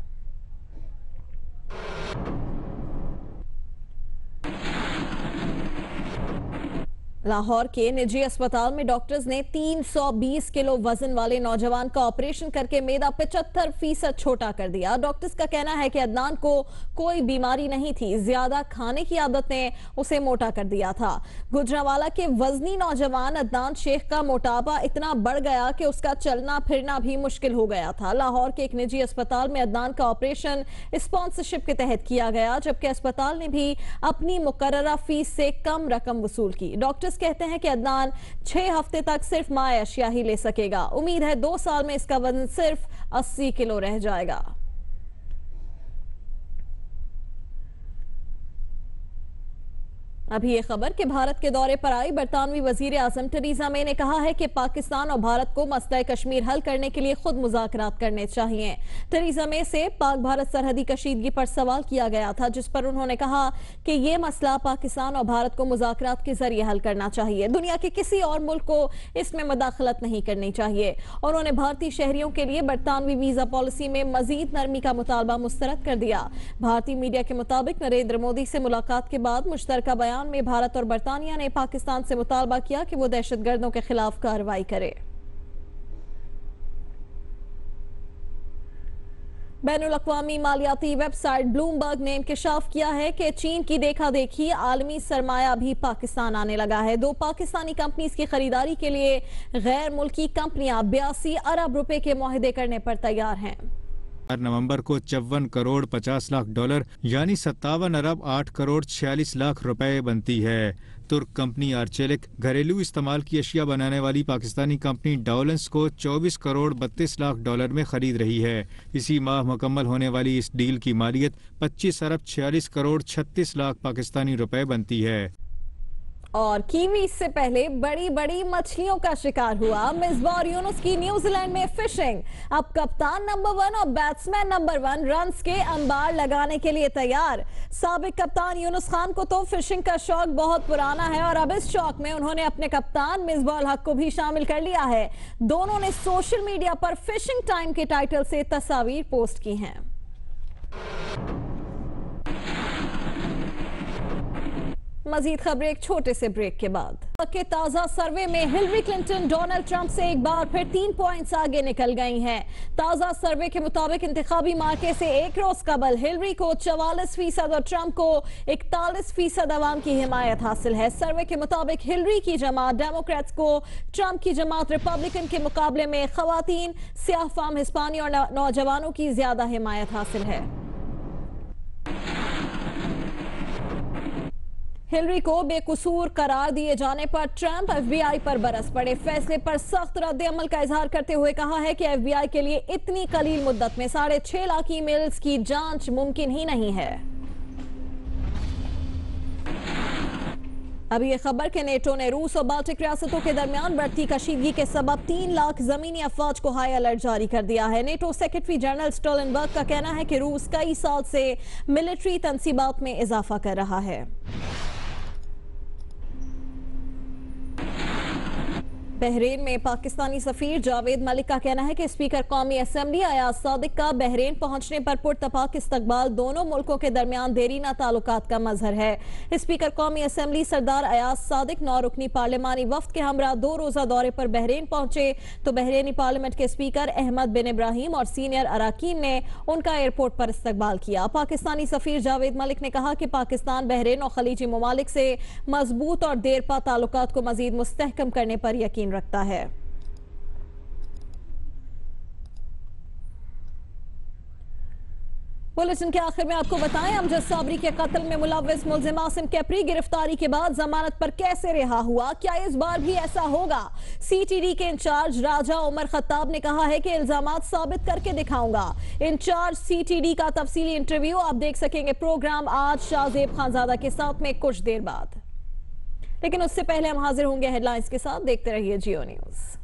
लाहौर के निजी अस्पताल में डॉक्टर्स ने 320 किलो वजन वाले नौजवान का ऑपरेशन करके मेदा 75% छोटा कर दिया। डॉक्टर्स का कहना है कि अदनान को कोई बीमारी नहीं थी, ज्यादा खाने की आदत ने उसे मोटा कर दिया था। गुजरांवाला के वजनी नौजवान अदनान शेख का मोटापा इतना बढ़ गया कि उसका चलना फिरना भी मुश्किल हो गया था। लाहौर के एक निजी अस्पताल में अदनान का ऑपरेशन स्पॉन्सरशिप के तहत किया गया, जबकि अस्पताल ने भी अपनी मुकर्ररा फीस से कम रकम वसूल की। डॉक्टर्स कहते हैं कि अदनान 6 हफ्ते तक सिर्फ माए अशिया ही ले सकेगा। उम्मीद है 2 साल में इसका वजन सिर्फ 80 किलो रह जाएगा। अभी ये खबर कि भारत के दौरे पर आई बरतानवी वजीर आजम टेरेसा मे ने कहा है कि पाकिस्तान और भारत को मसला कश्मीर हल करने के लिए खुद मुज़ाकरात करने चाहिए। टेरेसा मे से पाक भारत सरहदी कशीदगी पर सवाल किया गया था, जिस पर उन्होंने कहा कि ये मसला पाकिस्तान और भारत को मुज़ाकरात के जरिए हल करना चाहिए। दुनिया के किसी और मुल्क को इसमें मदाखलत नहीं करनी चाहिए। उन्होंने भारतीय शहरियों के लिए बरतानवी वीजा पॉलिसी में मजीद नरमी का मुतालबा मुस्तरद कर दिया। भारतीय मीडिया के मुताबिक नरेंद्र मोदी से मुलाकात के बाद मुश्तरका बयान में भारत और बरतानिया ने पाकिस्तान से मुतालबा किया कि वो दहशतगर्दों के खिलाफ कार्रवाई करे। बैनुल-अक़वामी मालियाती वेबसाइट ब्लूमबर्ग ने इंकशाफ किया है कि चीन की देखा देखी आलमी सरमाया भी पाकिस्तान आने लगा है। 2 पाकिस्तानी कंपनीज की खरीदारी के लिए गैर मुल्की कंपनियां 82 अरब रुपए के मुआहदे करने पर तैयार हैं। नवंबर को 54 करोड़ 50 लाख डॉलर यानी 57 अरब 8 करोड़ 46 लाख रुपए बनती है। तुर्क कंपनी आर्चेलिक घरेलू इस्तेमाल की अशिया बनाने वाली पाकिस्तानी कंपनी डाउलेंस को 24 करोड़ 32 लाख डॉलर में खरीद रही है। इसी माह मुकम्मल होने वाली इस डील की मालियत 25 अरब 46 करोड़ 36 लाख पाकिस्तानी रुपए बनती है। और कीवी से पहले बड़ी बड़ी मछलियों का शिकार हुआ मिसबाह यूनुस की न्यूजीलैंड में फिशिंग। अब कप्तान नंबर 1 और बैट्समैन नंबर 1 रन्स के अंबार लगाने के लिए तैयार। साबिक कप्तान यूनुस खान को तो फिशिंग का शौक बहुत पुराना है और अब इस शौक में उन्होंने अपने कप्तान मिसबाह हक को भी शामिल कर लिया है। दोनों ने सोशल मीडिया पर फिशिंग टाइम के टाइटल से तस्वीर पोस्ट की हैं। मजीद खबरें एक छोटे से ब्रेक के बाद। के ताजा सर्वे में हिलरी क्लिंटन डोनाल्ड ट्रंप से एक बार फिर 3 पॉइंट्स आगे निकल गई हैं। ताजा सर्वे के मुताबिक इंतखाबी मार्के से एक रोज कबल हिलरी को 44% और ट्रंप को 41% अवाम की हिमायत हासिल है। सर्वे के मुताबिक हिलरी की जमात डेमोक्रेट्स को ट्रंप की जमात रिपब्लिकन के मुकाबले में खवातीन, सियाह फाम, हिस्पानी और नौजवानों की ज्यादा हिमायत हासिल है। हिलरी को बेकसूर करार दिए जाने पर ट्रंप FBI पर बरस पड़े। फैसले पर सख्त रद्द-ए-अमल का इजहार करते हुए कहा है कि FBI के लिए इतनी कलील मुद्दत में 6.5 लाख ईमेल्स की जांच मुमकिन ही नहीं है। अभी ये खबर कि नेटो ने रूस और बाल्टिक रियासतों के दरमियान बढ़ती कशीदगी के सबब 3 लाख जमीनी अफवाज को हाई अलर्ट जारी कर दिया है। नेटो सेक्रेटरी जनरल स्टोलनबर्ग का कहना है कि रूस कई साल से मिलिट्री तनसीबात में इजाफा कर रहा है। बहरीन में पाकिस्तानी सफीर जावेद मलिक का कहना है कि स्पीकर कौमी असेंबली अयाज सादिक का बहरीन पहुंचने पर पुरतपाक इस्तकबाल दोनों मुल्कों के दरमियान देरीना ताल्लुकात का मजहर है। स्पीकर कौमी असेंबली सरदार अयाज सादिक 9 रुकनी पार्लिमानी वफ्द के हमरा 2 रोजा दौरे पर बहरीन पहुंचे तो बहरीनी पार्लियामेंट के स्पीकर अहमद बिन इब्राहिम और सीनियर अराकीन ने उनका एयरपोर्ट पर इस्तकबाल किया। पाकिस्तानी सफीर जावेद मलिक ने कहा कि पाकिस्तान बहरीन और खलीजी ममालिक से मजबूत और देरपा ताल्लुकात को मजीद मुस्तहकम करने पर यकीन रखता है। बुलेटिन के आखिर में आपको बताएं, अमजद साबरी के कत्ल में मुलव्विस मुल्जिम आसिम कैपरी गिरफ्तारी के बाद जमानत पर कैसे रिहा हुआ, क्या इस बार भी ऐसा होगा? CTD के इंचार्ज राजा उमर खत्ताब ने कहा है कि इल्जामात साबित करके दिखाऊंगा। इंचार्ज CTD का तफसीली इंटरव्यू आप देख सकेंगे प्रोग्राम आज शाहजेब खानजादा के साथ में कुछ देर बाद। लेकिन उससे पहले हम हाजिर होंगे हेडलाइंस के साथ। देखते रहिए जियो न्यूज।